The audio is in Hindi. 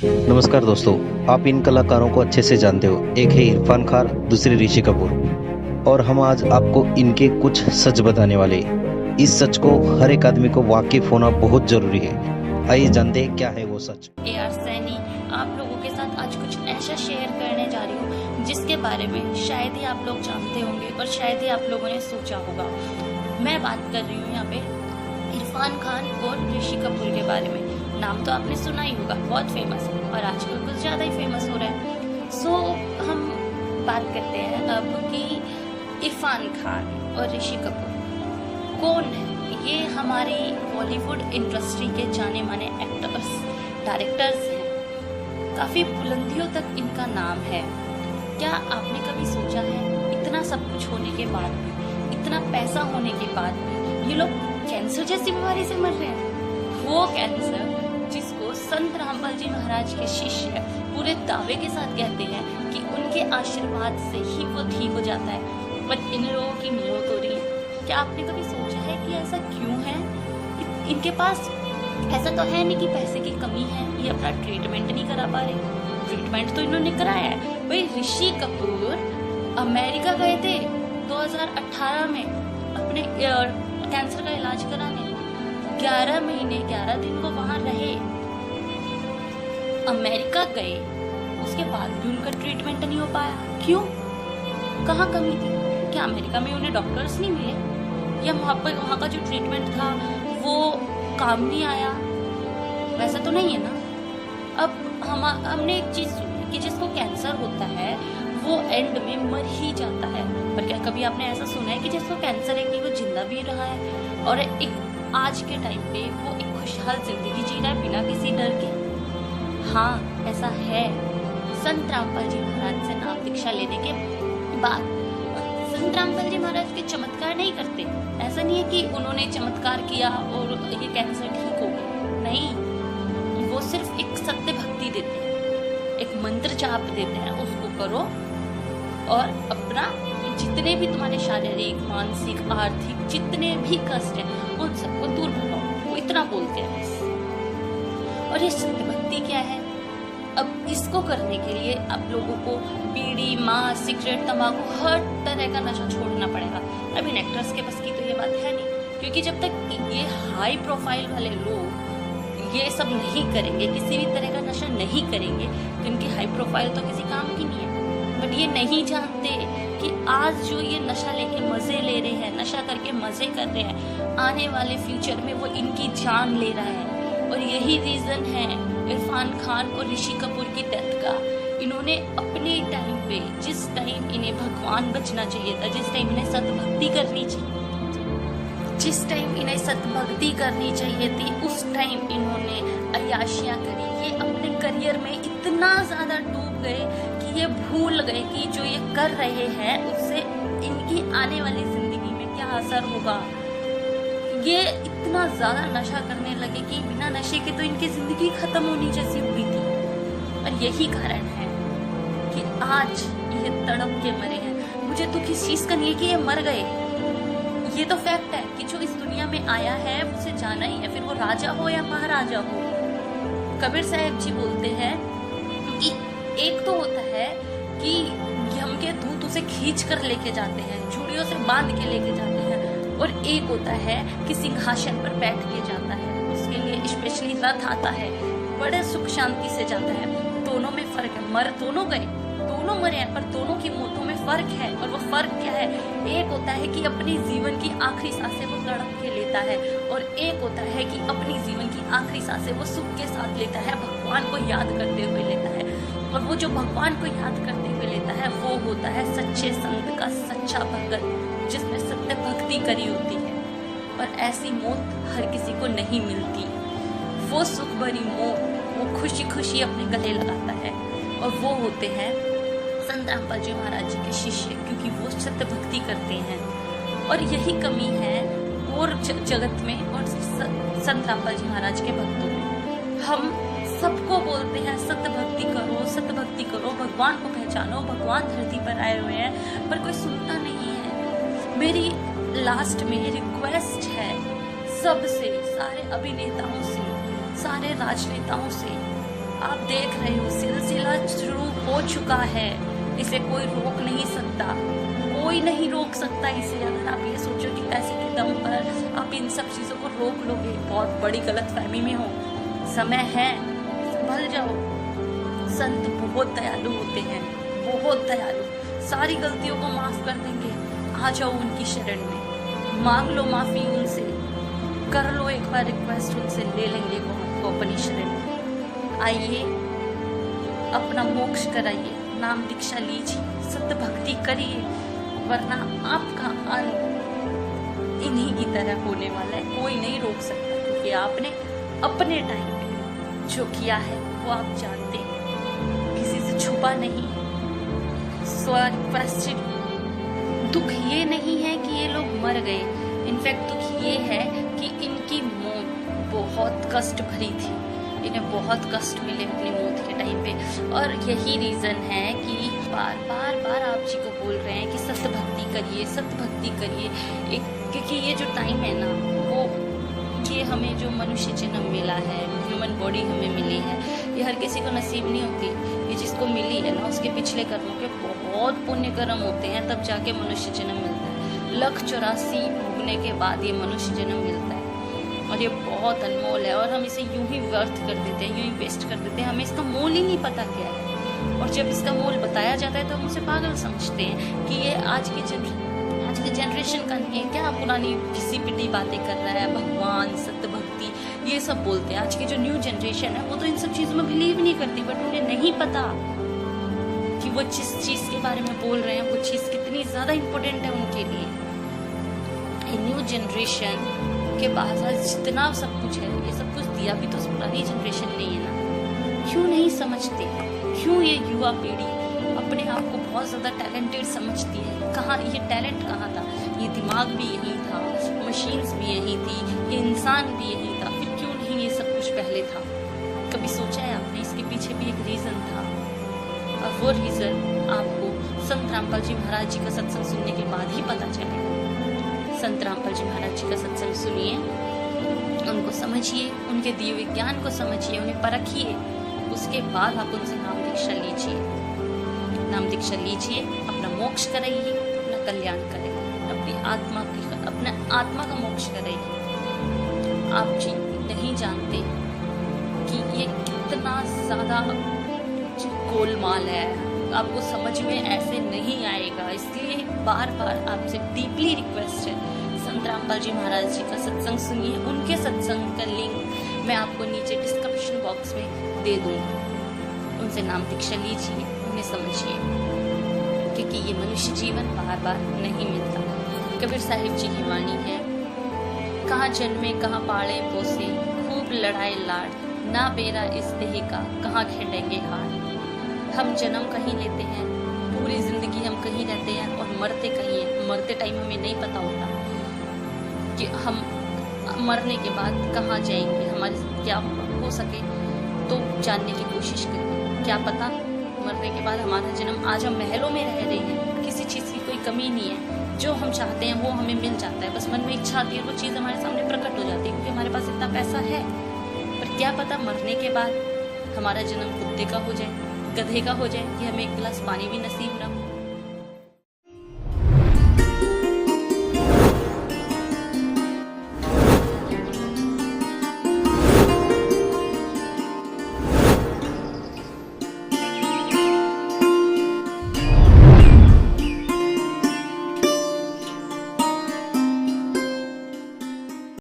नमस्कार दोस्तों, आप इन कलाकारों को अच्छे से जानते हो। एक है इरफान खान, दूसरे ऋषि कपूर। और हम आज आपको इनके कुछ सच बताने वाले हैं। इस सच को हर एक आदमी को वाकिफ होना बहुत जरूरी है। आइए जानते हैं क्या है वो सच। यार सैनी, आप लोगों के साथ आज कुछ ऐसा शेयर करने जा रही हूँ जिसके बारे में शायद ही आप लोग जानते होंगे और शायद ही आप लोगों ने सोचा होगा। मैं बात कर रही हूँ यहाँ पे इरफान खान और ऋषि कपूर के बारे में। नाम तो आपने सुना ही होगा, बहुत फेमस है और आजकल कुछ ज़्यादा ही फेमस हो रहा है। सो हम बात करते हैं अब कि इरफान खान और ऋषि कपूर कौन है। ये हमारी बॉलीवुड इंडस्ट्री के जाने माने एक्टर्स, डायरेक्टर्स हैं। काफ़ी बुलंदियों तक इनका नाम है। क्या आपने कभी सोचा है इतना सब कुछ होने के बाद भी, इतना पैसा होने के बाद भी ये लोग कैंसर जैसी बीमारी से मर रहे हैं? वो कैंसर जिसको संत रामपाल जी महाराज के शिष्य पूरे दावे के साथ कहते हैं कि उनके आशीर्वाद से ही वो ठीक हो जाता है, बट इन लोगों की मौत हो रही है। क्या आपने कभी सोचा है कि ऐसा क्यों है? इनके पास ऐसा तो है नहीं कि पैसे की कमी है, ये अपना ट्रीटमेंट नहीं करा पा रहे। ट्रीटमेंट तो इन्होंने कराया है। भाई ऋषि कपूर अमेरिका गए थे 2018 में अपने कैंसर का इलाज कराने। 11 महीने 11 दिन वो वहां रहे, अमेरिका गए, उसके बाद भी उनका ट्रीटमेंट नहीं हो पाया। क्यों? कहाँ कमी थी? क्या अमेरिका में उन्हें डॉक्टर्स नहीं मिले, या वहाँ का जो ट्रीटमेंट था वो काम नहीं आया? वैसा तो नहीं है ना। अब हमने एक चीज सुनी कि जिसको कैंसर होता है वो एंड में मर ही जाता है, पर क्या कभी आपने ऐसा सुना है कि जिसको कैंसर है कि वो जिंदा भी रहा है और एक आज के टाइम पे वो एक खुशहाल जिंदगी जी रहा है बिना किसी डर के? हाँ, ऐसा है। संत रामपाल जी महाराज से नाम दीक्षा लेने के बाद संत रामपाल जी महाराज के चमत्कार नहीं करते। ऐसा नहीं है कि उन्होंने चमत्कार किया और ये कैंसर ठीक हो गया। नहीं, वो सिर्फ एक सत्य भक्ति देते हैं, एक मंत्र जाप देते हैं, उसको करो और अपना जितने भी तुम्हारे शारीरिक, मानसिक, आर्थिक जितने भी कष्ट हैं उन सबको दूर भगाओ। वो इतना बोलते हैं बस। और ये सत्य भक्ति क्या है? अब इसको करने के लिए आप लोगों को बीड़ी, मांस, सिगरेट, तंबाकू, हर तरह का नशा छोड़ना पड़ेगा। अब इन एक्टर्स के बस की तो ये बात है नहीं, क्योंकि जब तक ये हाई प्रोफाइल वाले लोग ये सब नहीं करेंगे, किसी भी तरह का नशा नहीं करेंगे, तो इनकी हाई प्रोफाइल तो किसी काम की नहीं है। बट ये नहीं जानते कि आज जो ये नशा लेके मजे ले रहे हैं, नशा करके मजे कर रहे हैं, आने वाले फ्यूचर में वो इनकी जान ले रहा है। और यही रीजन है इरफान खान और ऋषि कपूर की डेथ का। इन्होंने अपने टाइम पे, जिस टाइम इन्हें भगवान बचना चाहिए था, जिस टाइम इन्हें सतभक्ति करनी चाहिए, जिस टाइम इन्हें सतभक्ति करनी चाहिए थी, उस टाइम इन्होंने अय्याशियां करी। ये अपने करियर में इतना ज्यादा डूब गए कि ये भूल गए कि जो ये कर रहे हैं उससे इनकी आने वाली जिंदगी में क्या असर होगा। ये इतना ज्यादा नशा करने लगे कि बिना नशे के तो इनकी जिंदगी खत्म होनी जैसी हुई थी। और यही कारण है कि आज ये तड़प के मरे हैं। मुझे तो किस चीज का नहीं है कि ये मर गए, ये तो फैक्ट है कि जो इस दुनिया में आया है उसे जाना ही है, फिर वो राजा हो या महाराजा हो। कबीर साहब जी बोलते हैं कि एक तो होता है कि यम के दूत उसे खींच कर लेके जाते हैं, चूड़ियों से बांध के लेके जाते हैं, और एक होता है कि सिंहासन पर बैठ के जाता है, उसके लिए स्पेशली रथ आता है, बड़े सुख शांति से जाता है। दोनों में फर्क है। मर दोनों गए, दोनों मरे हैं, पर दोनों की मौतों में फर्क है। और वो फर्क क्या है? एक होता है कि अपनी जीवन की आखिरी सांसें वो तड़प के लेता है, और एक होता है कि अपनी जीवन की आखिरी सांसें वो सुख के साथ लेता है, भगवान को याद करते हुए लेता है। और वो जो भगवान को याद करते हुए लेता है वो होता है सच्चे संत का सच्चा भगत, जिसने सत्य भक्ति करी होती है। और ऐसी मौत हर किसी को नहीं मिलती। वो सुख भरी मौत वो खुशी खुशी अपने गले लगाता है, और वो होते हैं संत रामपाल जी महाराज जी के शिष्य, क्योंकि वो सत्य भक्ति करते हैं। और यही कमी है और जगत में और संत रामपाल जी महाराज के भक्तों में। हम सबको बोलते हैं सत्य भक्ति करो, सत्य भक्ति करो, भगवान को पहचानो, भगवान धरती पर आए हुए हैं, पर कोई सुनता नहीं है। मेरी लास्ट में रिक्वेस्ट है सबसे, सारे अभिनेताओं से, सारे राजनेताओं से आप देख रहे हो सिलसिला शुरू हो चुका है, इसे कोई रोक नहीं सकता, कोई नहीं रोक सकता इसे। अगर आप ये सोचो कि पैसे के दम पर आप इन सब चीज़ों को रोक लोगे, बहुत बड़ी गलतफहमी में हो। समय है, संभल जाओ। संत बहुत दयालु होते हैं, बहुत दयालु, सारी गलतियों को माफ कर देंगे। आ जाओ उनकी शरण में, मांग लो माफी उनसे, कर लो एक बार रिक्वेस्ट उनसे, ले लेंगे वो आपको अपनी शरण में। आइए, अपना मोक्ष कराइए, नाम दीक्षा लीजिए, सत्य भक्ति करिए, वरना आपका अंत इन्हीं की तरह होने वाला है। कोई नहीं रोक सकता, क्योंकि आपने अपने टाइम पे जो किया है वो आप जानते हैं, किसी से छुपा नहीं है। दुख ये नहीं है कि ये लोग मर गए, इनफैक्ट दुख ये है कि इनकी मौत बहुत कष्ट भरी थी, इन्हें बहुत कष्ट मिले अपनी मौत के टाइम पे। और यही रीज़न है कि बार आप जी को बोल रहे हैं कि सत्य भक्ति करिए, सत्य भक्ति करिए। क्योंकि ये जो टाइम है ना, वो ये हमें जो मनुष्य जन्म मिला है, ह्यूमन बॉडी हमें मिली है, ये हर किसी को नसीब नहीं होती। ये जिसको मिली है ना, उसके पिछले कर्मों के बहुत पुण्य कर्म होते हैं, तब जाके मनुष्य जन्म मिलता है। 1,84 भोगने के बाद ये मनुष्य जन्म मिलता है, और ये बहुत अनमोल है। और हम इसे यूं ही व्यर्थ कर देते हैं, यूं ही वेस्ट कर देते हैं, हमें इसका मोल ही नहीं पता क्या है। और जब इसका मोल बताया जाता है तो हम उसे पागल समझते हैं कि ये आज की जनरेशन का नहीं है, क्या पुरानी घिसी पिटी बातें कर रहा है, भगवान, सत्य भक्ति, ये सब बोलते हैं। आज की जो न्यू जनरेशन है वो तो इन सब चीज़ों में बिलीव नहीं करती, बट उन्हें नहीं पता कि वो जिस चीज़ के बारे में बोल रहे हैं वो चीज़ कितनी ज़्यादा इम्पोर्टेंट है उनके लिए। न्यू जनरेशन के पास आज जितना सब कुछ है, ये सब कुछ दिया भी तो पुरानी जनरेशन नहीं है ना। क्यों नहीं समझते? क्यों ये युवा पीढ़ी अपने आप को बहुत ज़्यादा टैलेंटेड समझती है? कहाँ ये टैलेंट कहाँ था? ये दिमाग भी यही था, मशीन्स भी यही थी, ये इंसान भी यही था, फिर क्यों नहीं ये सब कुछ पहले था? कभी सोचा है आपने? इसके पीछे भी एक रीज़न था, और वो रीज़न आपको संत रामपाल जी महाराज जी का सत्संग सुनने के बाद ही पता चलेगा। संत रामपाल जी महाराज जी का सत्संग सुनिए, उनको समझिए, उनके दिए हुए ज्ञान को समझिए, उन्हें परखिए, उसके बाद आप उनसे नाम दीक्षा लीजिए। नाम दीक्षा लीजिए, अपना मोक्ष कराइए, अपना कल्याण कराइए, अपने आत्मा का मोक्ष कराइए। आप जी नहीं जानते कि ये कितना ज़्यादा गोलमाल है, आपको समझ में ऐसे नहीं आएगा। इसलिए बार आपसे डीपली रिक्वेस्ट है, संत रामपाल जी महाराज जी का सत्संग सुनिए। उनके सत्संग का लिंक मैं आपको नीचे डिस्क्रिप्शन बॉक्स में दे दूँगी। उनसे नाम दीक्षा लीजिए, उन्हें समझिए, क्योंकि ये मनुष्य जीवन बार नहीं मिलता। कबीर साहिब जी की वाणी है, कहाँ जन्मे कहाँ पाले पोसे, खूब लड़ाए लाड, ना बेरा इस देह का, कहाँ खेलेंगे हार। हम जन्म कहीं लेते हैं, पूरी जिंदगी हम कहीं रहते हैं, और मरते कहीं हैं। मरते टाइम हमें नहीं पता होता कि हम मरने के बाद कहाँ जाएंगे। हमारे क्या हो सके तो जानने की कोशिश करें। क्या पता मरने के बाद हमारा जन्म, आज हम महलों में रह रहे हैं, किसी चीज़ की कोई कमी नहीं है, जो हम चाहते हैं वो हमें मिल जाता है। बस मन में इच्छा आती है, वो चीज़ हमारे सामने प्रकट हो जाती है, क्योंकि हमारे पास इतना पैसा है। पर क्या पता मरने के बाद हमारा जन्म कुत्ते का हो जाए, गधे का हो जाए, कि हमें एक गिलास पानी भी नसीब ना हो।